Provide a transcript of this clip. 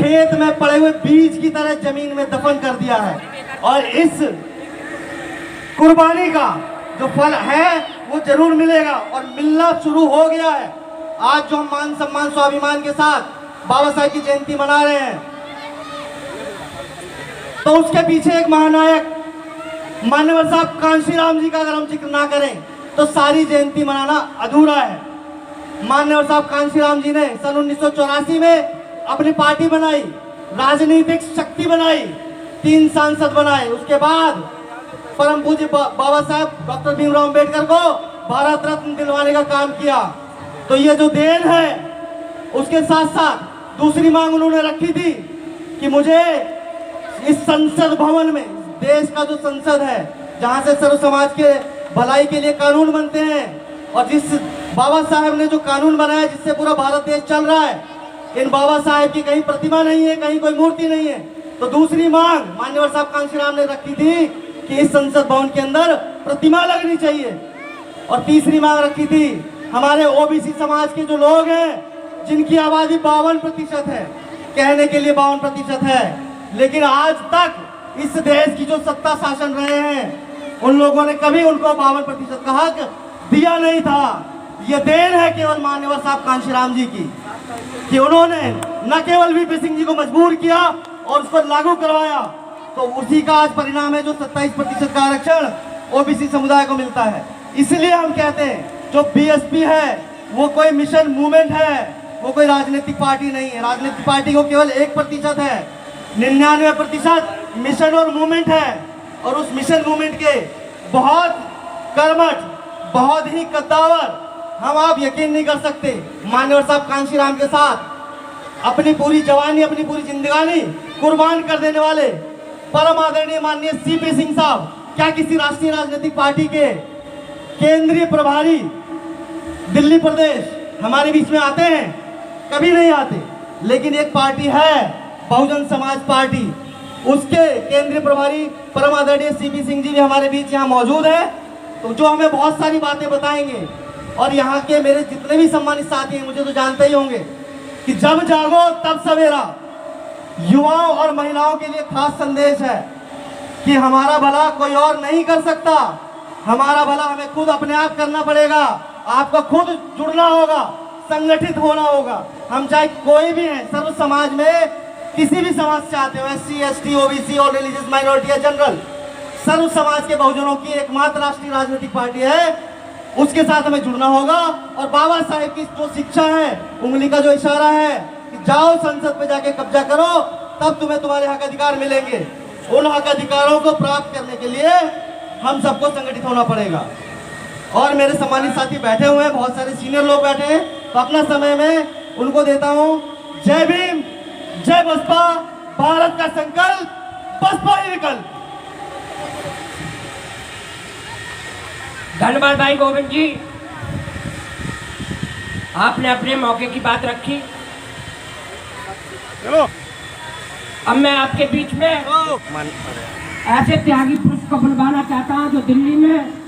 खेत में पड़े हुए बीज की तरह जमीन में दफन कर दिया है। और इस कुर्बानी का जो फल है वो जरूर मिलेगा और मिलना शुरू हो गया है। आज जो हम मान सम्मान स्वाभिमान के साथ बाबा साहेब की जयंती मना रहे हैं, तो उसके पीछे एक महानायक मान्यवर साहब कांशीराम जी का अगर हम जिक्र ना करें तो सारी जयंती मनाना अधूरा है। मान्यवर साहब कांशीराम जी ने सन 1984 में अपनी पार्टी बनाई, राजनीतिक शक्ति बनाई, 3 सांसद बनाए। उसके बाद परम पूज्य बाबा साहेब डॉक्टर भीमराव अंबेडकर को भारत रत्न दिलवाने का काम किया। तो ये जो देन है, उसके साथ साथ दूसरी मांग उन्होंने रखी थी कि मुझे इस संसद भवन में, देश का जो संसद है जहां से सर्व समाज के भलाई के लिए कानून बनते हैं, और जिस बाबा साहेब ने जो कानून बनाया जिससे पूरा भारत देश चल रहा है, इन बाबा साहेब की कहीं प्रतिमा नहीं है, कहीं कोई मूर्ति नहीं है। तो दूसरी मांग मान्यवर साहब कांशीराम ने रखी थी कि इस संसद भवन के अंदर प्रतिमा लगनी चाहिए। और तीसरी मांग रखी थी हमारे ओबीसी समाज के जो लोग हैं जिनकी आबादी 52% है, कहने के लिए 52% है, लेकिन आज तक इस देश की जो सत्ता शासन रहे हैं उन लोगों ने कभी उनको 52% का हक दिया नहीं था। ये देन है केवल मान्यवर साहब कांशीराम जी की कि उन्होंने न केवल वीपी सिंह जी को मजबूर किया और उसको लागू करवाया, तो उसी का आज परिणाम है जो 27% का आरक्षण ओबीसी समुदाय को मिलता है। इसलिए हम कहते हैं जो बीएसपी है वो कोई मिशन मूवमेंट है, वो कोई राजनीतिक पार्टी नहीं है। राजनीतिक पार्टी को केवल 1% है, 99% मिशन और मूवमेंट है। और उस मिशन मूवमेंट के बहुत कर्मठ, बहुत ही कद्दावर, हम आप यकीन नहीं कर सकते, मान्यवर साहब कांशीराम के साथ अपनी पूरी जवानी, अपनी पूरी जिंदगानी कुर्बान कर देने वाले परम आदरणीय माननीय सीपी सिंह साहब क्या किसी राष्ट्रीय राजनीतिक पार्टी के केंद्रीय प्रभारी दिल्ली प्रदेश हमारे बीच में आते हैं? कभी नहीं आते। लेकिन एक पार्टी है बहुजन समाज पार्टी, उसके केंद्रीय प्रभारी परम आदरणीय सीपी सिंह जी भी हमारे बीच यहाँ मौजूद है, तो जो हमें बहुत सारी बातें बताएंगे। और यहाँ के मेरे जितने भी सम्मानित साथी हैं, मुझे तो जानते ही होंगे कि जब जागो तब सवेरा युवाओं और महिलाओं के लिए खास संदेश है कि हमारा भला कोई और नहीं कर सकता, हमारा भला हमें खुद अपने आप करना पड़ेगा। आपको खुद जुड़ना होगा, संगठित होना होगा। हम चाहे कोई भी है, सर्व समाज में किसी भी समाज से आते हो, SC, ST, OBC और रिलीजियस माइनॉरिटी या जनरल, सर्व समाज के बहुजनों की एकमात्र राष्ट्रीय राजनीतिक पार्टी है, उसके साथ हमें जुड़ना होगा। और बाबा साहेब की जो शिक्षा है, उंगली का जो इशारा है कि जाओ संसद पे जाके कब्जा करो, तब तुम्हें तुम्हारे हक अधिकार मिलेंगे। उन हक अधिकारों को प्राप्त करने के लिए हम सबको संगठित होना पड़ेगा। और मेरे सम्मानित साथी बैठे हुए हैं, बहुत सारे सीनियर लोग बैठे हैं, तो अपना समय में उनको देता हूँ। जय भीम, जय बसपा, भारत का संकल्प, बसपा ही विकल्प। धन्यवाद भाई गोविंद जी, आपने अपने मौके की बात रखी। चलो अब मैं आपके बीच में ऐसे त्यागी पुरुष को बुलवाना चाहता हूं जो दिल्ली में